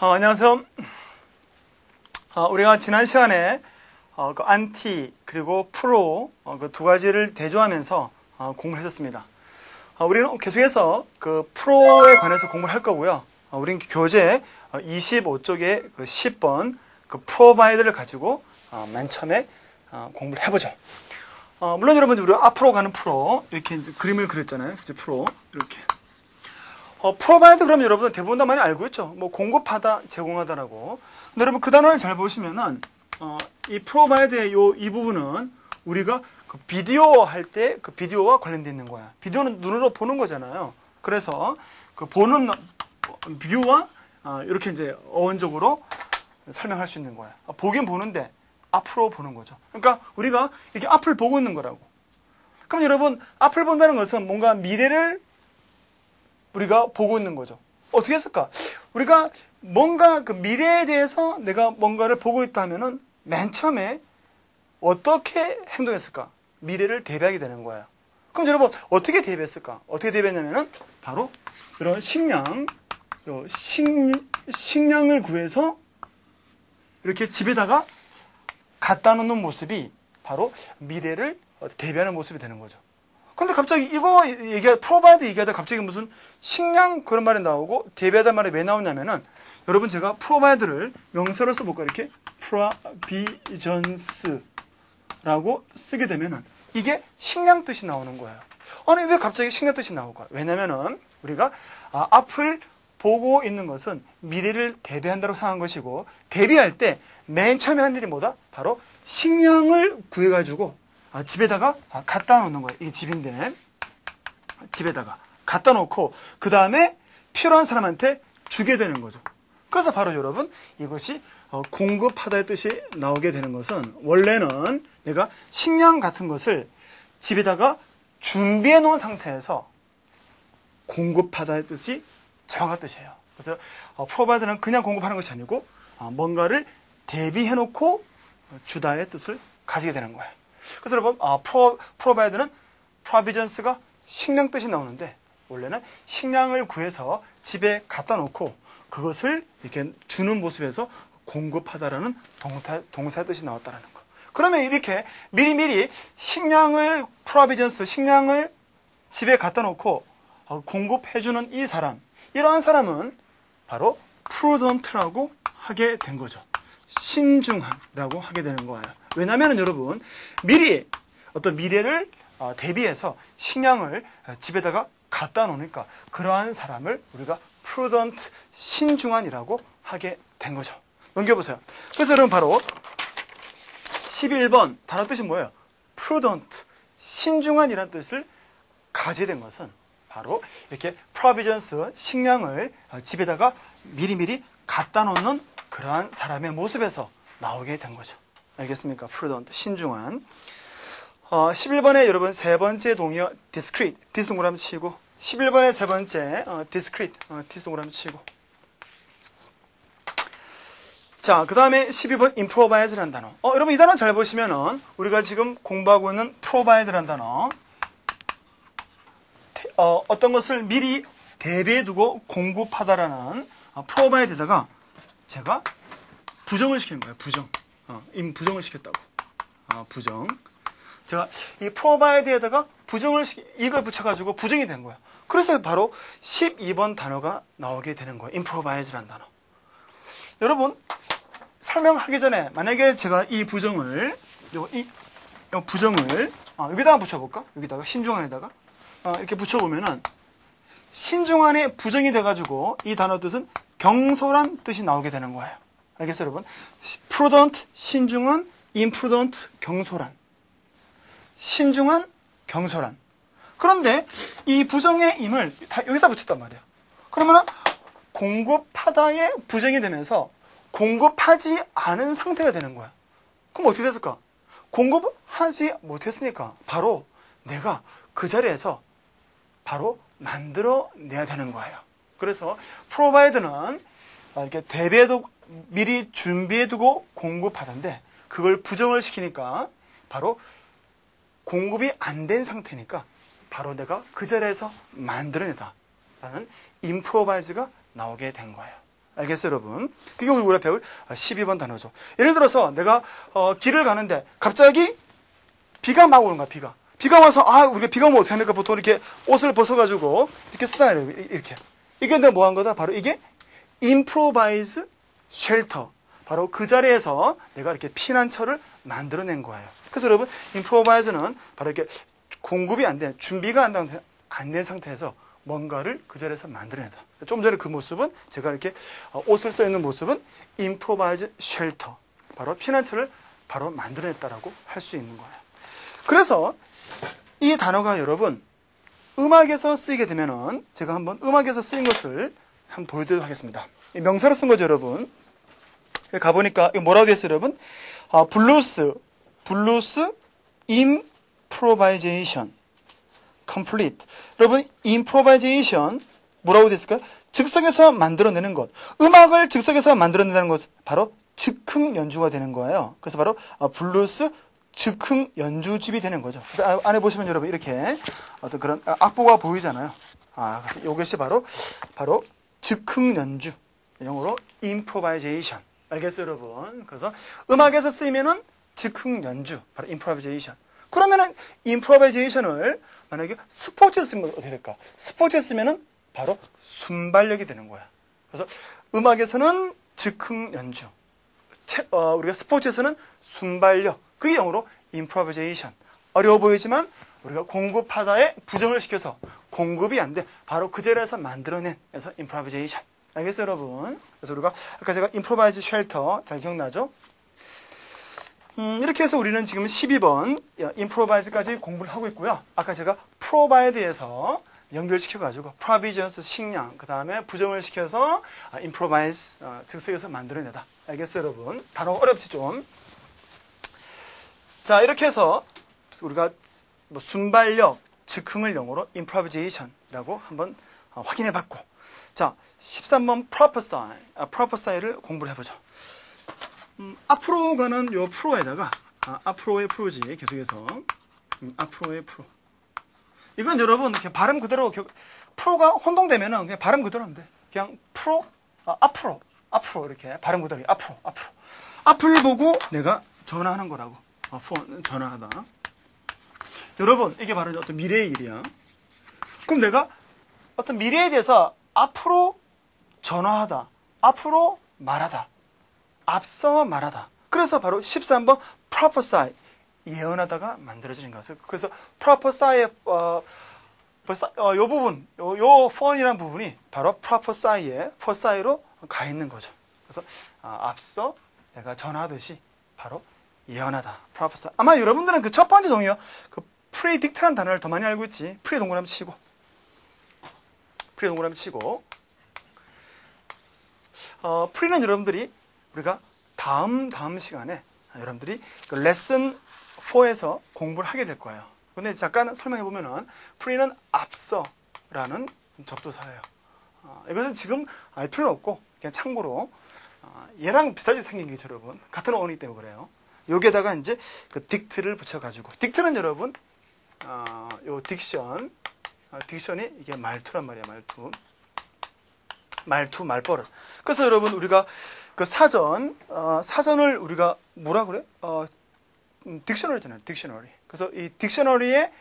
안녕하세요. 우리가 지난 시간에 그 안티 그리고 프로 그 두 가지를 대조하면서 공부를 했었습니다. 우리는 계속해서 그 프로에 관해서 공부를 할 거고요. 우리는 교재 25쪽에 그 10번 그 프로바이드를 가지고 맨 처음에 공부를 해보죠. 물론 여러분들 우리가 앞으로 가는 프로 이렇게 이제 그림을 그렸잖아요. 그치? 프로 이렇게. 프로바이드 그러면 여러분 대부분 다 많이 알고 있죠. 뭐 공급하다, 제공하다라고. 근데 여러분 그 단어를 잘 보시면은 이 프로바이드의 이 부분은 우리가 그 비디오 할 때 그 비디오와 관련돼 있는 거야. 비디오는 눈으로 보는 거잖아요. 그래서 그 보는 뷰와 이렇게 이제 어원적으로 설명할 수 있는 거야. 보긴 보는데 앞으로 보는 거죠. 그러니까 우리가 이렇게 앞을 보고 있는 거라고. 그럼 여러분 앞을 본다는 것은 뭔가 미래를 우리가 보고 있는 거죠. 어떻게 했을까? 우리가 뭔가 그 미래에 대해서 내가 뭔가를 보고 있다 하면은 맨 처음에 어떻게 행동했을까? 미래를 대비하게 되는 거예요. 그럼 여러분 어떻게 대비했을까? 어떻게 대비했냐면은 바로 이런 식량을 구해서 이렇게 집에다가 갖다 놓는 모습이 바로 미래를 대비하는 모습이 되는 거죠. 근데 갑자기 이거 프로바이드 얘기하다 갑자기 무슨 식량 그런 말이 나오고 대비하다 말이 왜 나오냐면은 여러분 제가 프로바이드를 명사로 써볼까 이렇게 provisions 라고 쓰게 되면은 이게 식량 뜻이 나오는 거예요. 아니 왜 갑자기 식량 뜻이 나올까요? 왜냐면은 우리가 앞을 보고 있는 것은 미래를 대비한다고 생각한 것이고 대비할 때 맨 처음에 한 일이 뭐다? 바로 식량을 구해가지고 집에다가 갖다 놓는 거예요. 이게 집인데 집에다가 갖다 놓고 그 다음에 필요한 사람한테 주게 되는 거죠. 그래서 바로 여러분 이것이 공급하다의 뜻이 나오게 되는 것은 원래는 내가 식량 같은 것을 집에다가 준비해 놓은 상태에서 공급하다의 뜻이 정확한 뜻이에요. 그래서 프로바이드는 그냥 공급하는 것이 아니고 뭔가를 대비해 놓고 주다의 뜻을 가지게 되는 거예요. 그래서 여러분 프로바이드는 프로비전스가 식량 뜻이 나오는데 원래는 식량을 구해서 집에 갖다 놓고 그것을 이렇게 주는 모습에서 공급하다라는 동사의 뜻이 나왔다라는 거. 그러면 이렇게 미리미리 식량을 식량을 집에 갖다 놓고 공급해주는 이 사람, 이러한 사람은 바로 프루던트라고 하게 된 거죠. 신중한라고 하게 되는 거예요. 왜냐하면 여러분 미리 어떤 미래를 대비해서 식량을 집에다가 갖다 놓으니까 그러한 사람을 우리가 prudent, 신중한이라고 하게 된 거죠. 넘겨보세요. 그래서 여러분 바로 11번 단어 뜻이 뭐예요? prudent, 신중한이라는 뜻을 가지게 된 것은 바로 이렇게 provisions, 식량을 집에다가 미리미리 갖다 놓는 그러한 사람의 모습에서 나오게 된 거죠. 알겠습니까? prudent, 신중한. 11번에 여러분 세 번째 동의어 discreet, dis 동그라미 치고 11번에 세 번째 discreet, dis 동그라미 치고 자, 그 다음에 12번 improvise라는 단어. 여러분 이 단어 잘 보시면은 우리가 지금 공부하고 있는 provide라는 단어 어떤 것을 미리 대비해 두고 공급하다라는 provide에다가 제가 부정을 시키는 거예요. 부정을 시켰다고. 부정. 제가 이 provide에다가 이걸 붙여가지고 부정이 된 거예요. 그래서 바로 12번 단어가 나오게 되는 거예요. improvise라는 단어. 여러분, 설명하기 전에 만약에 제가 이 부정을, 이 부정을, 여기다가 붙여볼까? 여기다가, 신중한에다가. 이렇게 붙여보면은, 신중한에 부정이 돼가지고 이 단어 뜻은 경솔한 뜻이 나오게 되는 거예요. 알겠어요, 여러분? prudent, 신중한, imprudent, 경솔한. 신중한, 경솔한. 그런데 이 부정의 임을 다 여기다 붙였단 말이에요. 그러면은 공급하다에 부정이 되면서 공급하지 않은 상태가 되는 거야. 그럼 어떻게 됐을까? 공급하지 못했으니까 바로 내가 그 자리에서 바로 만들어내야 되는 거예요. 그래서 provide는 이렇게 미리 준비해두고 공급하던데 그걸 부정을 시키니까 바로 공급이 안 된 상태니까 바로 내가 그 자리에서 만들어내다 라는 improvise가 나오게 된 거예요. 알겠어요, 여러분? 그게 우리가 배울 12번 단어죠. 예를 들어서 내가 길을 가는데 갑자기 비가 막 오는 거야, 비가. 비가 와서, 우리가 비가 오면 어떻게 합니까? 보통 이렇게 옷을 벗어가지고 이렇게 쓰잖아요, 이렇게. 이게 내가 뭐 한 거다? 바로 이게 improvise shelter. 바로 그 자리에서 내가 이렇게 피난처를 만들어낸 거예요. 그래서 여러분, improvise는 바로 이렇게 공급이 안 된, 준비가 안 된 상태에서 뭔가를 그 자리에서 만들어내다. 좀 전에 그 모습은 제가 이렇게 옷을 써 있는 모습은 improvise shelter. 바로 피난처를 바로 만들어냈다라고 할 수 있는 거예요. 그래서 이 단어가 여러분 음악에서 쓰이게 되면은 제가 한번 음악에서 쓰인 것을 한번 보여드리도록 하겠습니다. 명사로 쓴 거죠, 여러분. 여기 가보니까 이거 뭐라고 되어 있어요, 여러분? 블루스 improvisation complete. 여러분, improvisation 뭐라고 되어 있을까요? 즉석에서 만들어내는 것. 음악을 즉석에서 만들어낸다는 것은 바로 즉흥 연주가 되는 거예요. 그래서 바로 블루스 즉흥 연주집이 되는 거죠. 그래서 안에 보시면 여러분 이렇게 어떤 그런 악보가 보이잖아요. 그래서 이것이 바로 즉흥 연주. 영어로 improvisation. 알겠어요, 여러분? 그래서 음악에서 쓰이면은 즉흥 연주. 바로 improvisation. 그러면은 improvisation을 만약에 스포츠에 쓰면 어떻게 될까? 스포츠에 쓰면은 바로 순발력이 되는 거야. 그래서 음악에서는 즉흥 연주. 우리가 스포츠에서는 순발력. 그게 영어로 improvisation. 어려워 보이지만 우리가 공급하다에 부정을 시켜서 공급이 안 돼. 바로 그 자리에서 만들어낸. 그래서 improvisation. 알겠어요, 여러분? 그래서 우리가 아까 제가 improvise shelter 잘 기억나죠? 이렇게 해서 우리는 지금 12번 improvise까지 공부를 하고 있고요. 아까 제가 provide에서 연결시켜가지고 provisions 식량, 그 다음에 부정을 시켜서 improvise 즉석에서 만들어내다. 알겠어요, 여러분? 단어가 어렵지 좀. 자, 이렇게 해서 우리가 순발력, 즉흥을 영어로 improvisation이라고 한번 확인해봤고, 자, 13번 prophesy,를 공부를 해보죠. 앞으로 가는 요 프로에다가 앞으로의 프로지 계속해서 앞으로의 프로. 이건 여러분 그냥 발음 그대로 프로가 혼동되면은 그냥 발음 그대로 하면 돼. 그냥 앞으로 이렇게 발음 그대로 앞으로. 앞을 보고 내가 전화하는 거라고. 전화하다. 여러분 이게 바로 어떤 미래의 일이야. 그럼 내가 어떤 미래에 대해서 앞으로 전화하다, 앞으로 말하다, 앞서 말하다. 그래서 바로 13번 prophesy, 예언하다가 만들어지는 것을. 그래서 prophesy의 요 부분, 요 폰이라는 부분이 바로 prophesy의 forsy로 가 있는 거죠. 그래서 앞서 내가 전하듯이 바로 예언하다, prophesy. 아마 여러분들은 그 첫 번째 동의어, 그 predict라는 단어를 더 많이 알고 있지. pre 동그라미 치고. pre는 여러분들이 우리가 다음 시간에 여러분들이 그 레슨 4에서 공부를 하게 될 거예요. 근데 잠깐 설명해 보면은 pre는 앞서라는 접두사예요. 이것은 지금 알 필요는 없고 그냥 참고로 얘랑 비슷하게 생긴 게 여러분 같은 어원이기 때문에 그래요. 여기에다가 이제 그 딕트를 붙여가지고 딕트는 여러분 요 딕션이 이게 말투란 말이야. 말버릇. 그래서 여러분 우리가 그 사전을 우리가 뭐라 그래? 딕셔너리잖아요. 딕셔너리. 그래서 이 딕셔너리의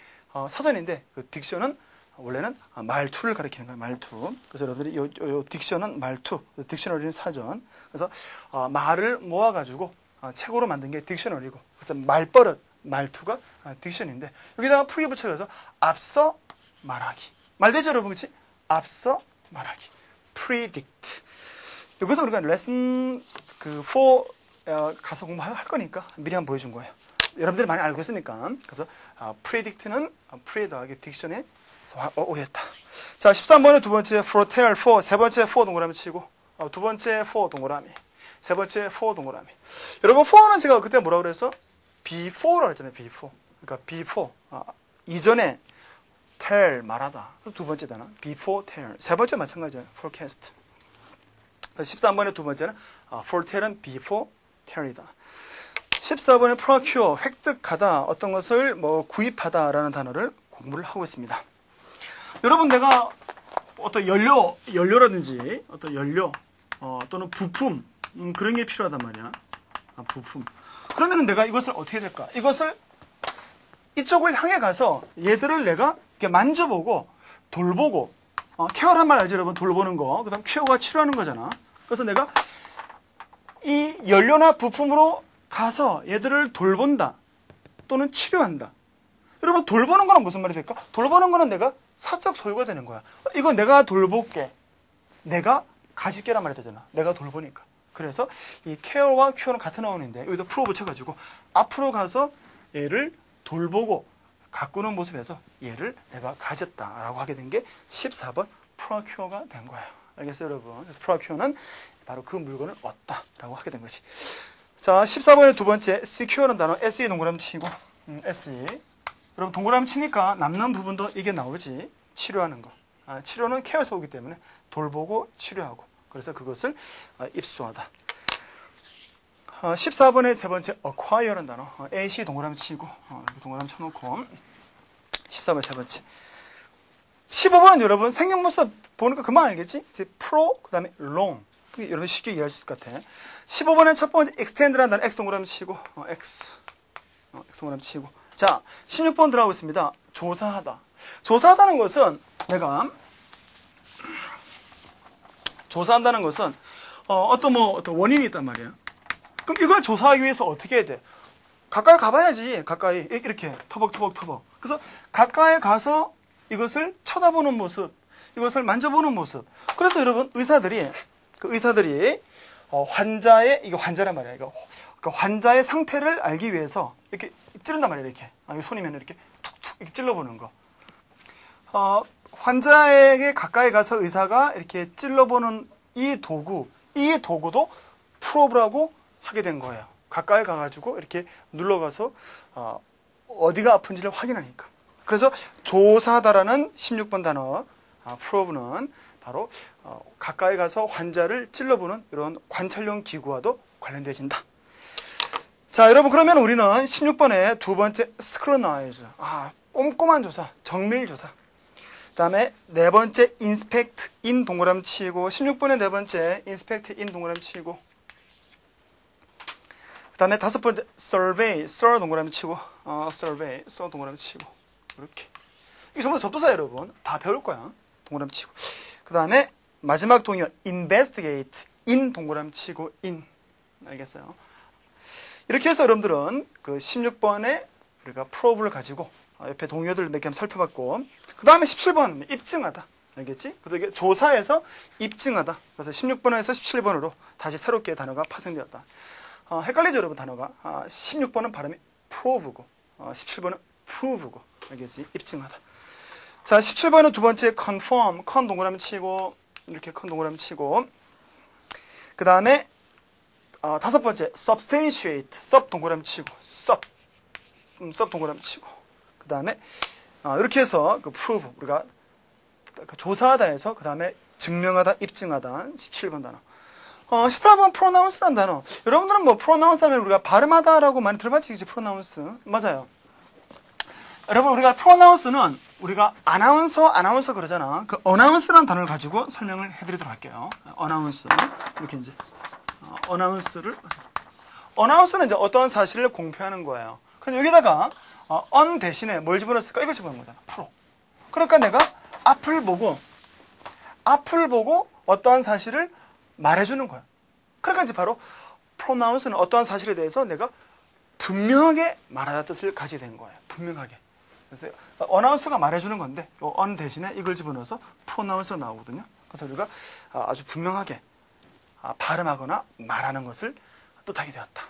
사전인데 그 딕션은 원래는 말투를 가리키는 거예요. 말투. 그래서 여러분들이 요 딕션은 말투, 딕셔너리는 사전. 그래서 말을 모아가지고 책으로 만든 게 딕셔너리고, 그래서 말버릇, 말투가 딕션인데 여기다가 풀이 붙여서 앞서 말하기. 말되죠, 여러분, 그렇지? 앞서 말하기. predict. 여기서 우리가 레슨 4 가서 공부할 거니까 미리 한번 보여준 거예요. 여러분들이 많이 알고 있으니까. 그래서 predict는 pre 더하기 딕션에 오했다. 자, 13번에 두 번째 foretell 4, 세 번째 4 동그라미 치고, 두 번째 4 동그라미, 세 번째 4 동그라미. 여러분 4는 제가 그때 뭐라고 그랬어? before라고 했잖아요. before. 그러니까 before. 이전에 tell 말하다. 두 번째 단어 before tell. 세 번째 마찬가지예요. forecast. 13번의 두 번째는 foretell은 before tell이다. 14번에 procure, 획득하다, 어떤 것을 뭐 구입하다라는 단어를 공부를 하고 있습니다. 여러분, 내가 어떤 연료라든지 어떤 연료, 또는 부품 그런 게 필요하단 말이야. 부품. 그러면은 내가 이것을 어떻게 해야 될까? 이것을 이쪽을 향해 가서 얘들을 내가 이렇게 만져보고 돌보고 케어란 말 알죠, 여러분? 돌보는 거. 그다음 큐어가 치료하는 거잖아. 그래서 내가 이 연료나 부품으로 가서 얘들을 돌본다 또는 치료한다. 여러분, 돌보는 거는 무슨 말이 될까? 돌보는 거는 내가 사적 소유가 되는 거야. 이거 내가 돌볼게. 내가 가질게란 말이 되잖아. 내가 돌보니까. 그래서 이 케어와 큐어는 같은 어원인데 여기다 프로 붙여가지고 앞으로 가서 얘를 돌보고 가꾸는 모습에서 얘를 내가 가졌다라고 하게 된 게 14번 프로큐어가 된 거예요. 알겠어요, 여러분? 그래서 프로큐어는 바로 그 물건을 얻다라고 하게 된 거지. 자, 14번의 두 번째 secure라는 단어 SE 동그라미 치고 SE. 여러분, 동그라미 치니까 남는 부분도 이게 나오지. 치료하는 거. 치료는 케어에서 오기 때문에 돌보고 치료하고. 그래서 그것을 입수하다. 14번의 세 번째 acquire라는 단어 AC 동그라미 치고 동그라미 쳐놓고 14번 세 번째. 15번은 여러분 생경모사 보니까 금방 알겠지? 이제 프로 그 다음에 long. 여러분 쉽게 이해할 수 있을 것 같아. 15번은 첫 번째 extend라는 단어 X 동그라미 치고 X 동그라미 치고. 자, 16번 들어가고 있습니다. 조사하다. 조사하다는 것은 내가 조사한다는 것은 어떤 원인이 있단 말이야. 그럼 이걸 조사하기 위해서 어떻게 해야 돼? 가까이 가봐야지. 가까이 이렇게 터벅. 그래서 가까이 가서 이것을 쳐다보는 모습, 이것을 만져보는 모습. 그래서 여러분 의사들이 환자의 이게 환자란 말이야. 이거 그러니까 환자의 상태를 알기 위해서 이렇게 찌른단 말이야. 이렇게 손이면 이렇게 툭툭 이렇게 찔러보는 거. 환자에게 가까이 가서 의사가 이렇게 찔러보는 이 도구도 프로브라고 하게 된 거예요. 가까이 가가지고 이렇게 눌러가서 어디가 아픈지를 확인하니까. 그래서 조사하다라는 16번 단어 프로브는 바로 가까이 가서 환자를 찔러보는 이런 관찰용 기구와도 관련되어진다. 자, 여러분 그러면 우리는 16번의 두 번째 scrutinize, 꼼꼼한 조사, 정밀 조사. 그 다음에 네 번째 inspect, in 동그라미 치고 16번의 네 번째 inspect, in 동그라미 치고 그 다음에 다섯 번째 survey, sur 동그라미 치고 survey, sur 동그라미 치고 이렇게. 이게 전부 다 접두사 여러분. 다 배울 거야. 동그라미 치고. 그 다음에 마지막 동의어 investigate, in 동그라미 치고 in. 알겠어요? 이렇게 해서 여러분들은 그 16번에 우리가 probe를 가지고 옆에 동의어들 몇 개 한번 살펴봤고 그 다음에 17번 입증하다. 알겠지? 그래서 이게 조사에서 입증하다. 그래서 16번에서 17번으로 다시 새롭게 단어가 파생되었다. 헷갈리죠 여러분 단어가. 16번은 발음이 prove고 17번은 prove고. 알겠지? 입증하다. 자, 17번은 두 번째 confirm, con 동그라미 치고 이렇게 con 동그라미 치고 그 다음에 다섯 번째 substantiate, sub 동그라미 치고 sub 동그라미 치고 그 다음에 이렇게 해서 그 prove 우리가 조사하다 해서 그 다음에 증명하다, 입증하다 17번 단어. 18번 pronounce라는 단어. 여러분들은 뭐 pronounce 하면 우리가 발음하다라고 많이 들어봤지, 그치? pronounce. 맞아요. 여러분, 우리가 pronounce는 우리가 아나운서 그러잖아. 그 announce라는 단어를 가지고 설명을 해드리도록 할게요. announce. 이렇게 이제. announce는 이제 어떠한 사실을 공표하는 거예요. 근데 여기다가, on 대신에 뭘 집어넣었을까? 이걸 집어넣은 거잖아. 프로. 그러니까 내가 앞을 보고 어떠한 사실을 말해주는 거야. 그러니까 이제 바로 pronounce는 어떠한 사실에 대해서 내가 분명하게 말하다 뜻을 가지게 된 거예요. 분명하게. 그래서 어나운서가 말해주는 건데 on 대신에 이걸 집어넣어서 pronounce가 나오거든요. 그래서 우리가 아주 분명하게 발음하거나 말하는 것을 뜻하게 되었다.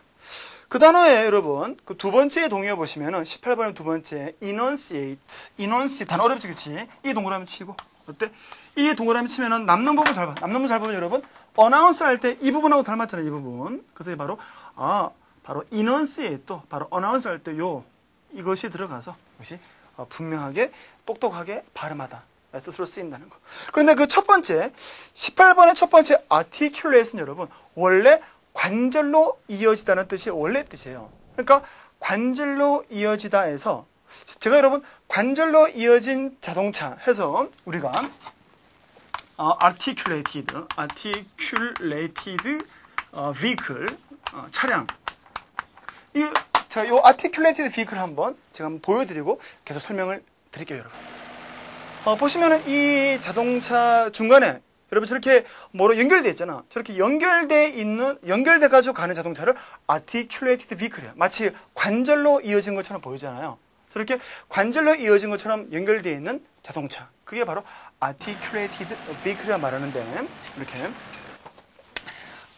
그 단어에 여러분 그 두 번째 동의어 보시면은 18번의 두 번째 enunciate 단어 어렵지, 그치? 이 동그라미 치고 어때? 이 동그라미 치면은 남는 부분 잘 봐. 남는 부분 잘 보면 여러분 어나운서 할 때 이 부분하고 닮았잖아요. 이 부분. 그래서 바로 enunciate 또 바로 어나운서 할 때 이것이 들어가서 이것이 분명하게 똑똑하게 발음하다 뜻으로 쓰인다는 거. 그런데 그 첫 번째 18번의 첫 번째 articulate는 여러분 원래 관절로 이어지다는 뜻이 원래 뜻이에요. 그러니까 관절로 이어지다 해서 제가 여러분 관절로 이어진 자동차 해서 우리가 articulated vehicle, 차량. 자, 요 articulated vehicle 한번 제가 한번 보여드리고 계속 설명을 드릴게요, 여러분. 보시면은 이 자동차 중간에 여러분 저렇게 뭐로 연결돼 있잖아. 저렇게 연결돼 가지고 가는 자동차를 articulated vehicle이에요. 마치 관절로 이어진 것처럼 보이잖아요. 저렇게 관절로 이어진 것처럼 연결되어 있는 자동차. 그게 바로 articulated vehicle이라 말하는데, 이렇게.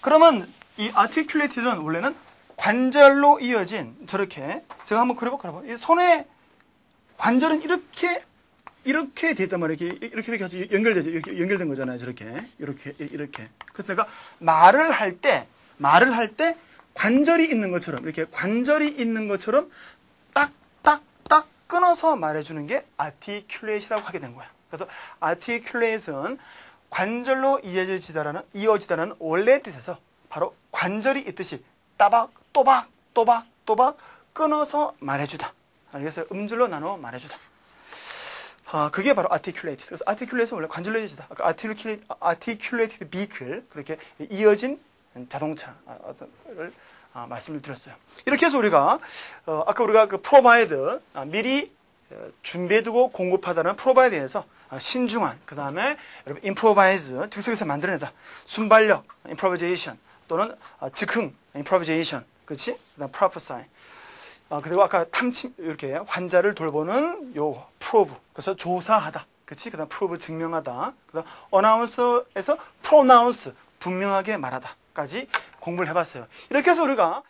그러면 이 articulated는 원래는 관절로 이어진, 저렇게 제가 한번 그려볼까요? 이 손의 관절은 이렇게 돼 있단 말이에요. 이렇게 아주 연결된 거잖아요. 이렇게. 그래서 내가 말을 할 때 관절이 있는 것처럼, 이렇게 관절이 있는 것처럼 딱 끊어서 말해주는 게 articulate이라고 하게 된 거야. 그래서 articulate은 관절로 이어지다라는 원래의 뜻에서 바로 관절이 있듯이 또박 끊어서 말해주다. 그래서 음절로 나눠 말해주다. 그게 바로 articulated. 그래서 articulate는 원래 관절로 이어지다. 아까 articulated vehicle, 그렇게 이어진 자동차를 말씀을 드렸어요. 이렇게 해서 우리가 아까 우리가 그 provide, 미리 준비해두고 공급하다는 provide에서 신중한, 그 다음에 여러분 improvise, 즉석에서 만들어내다, 순발력 improvisation, 또는 즉흥 improvisation, 그렇지? 그다음 prophesy. 그리고 아까 이렇게 환자를 돌보는 요 prove, 그래서 조사하다, 그렇지? 그다음 prove, 증명하다, 그다음 announce에서 pronounce, 분명하게 말하다까지 공부를 해봤어요. 이렇게 해서 우리가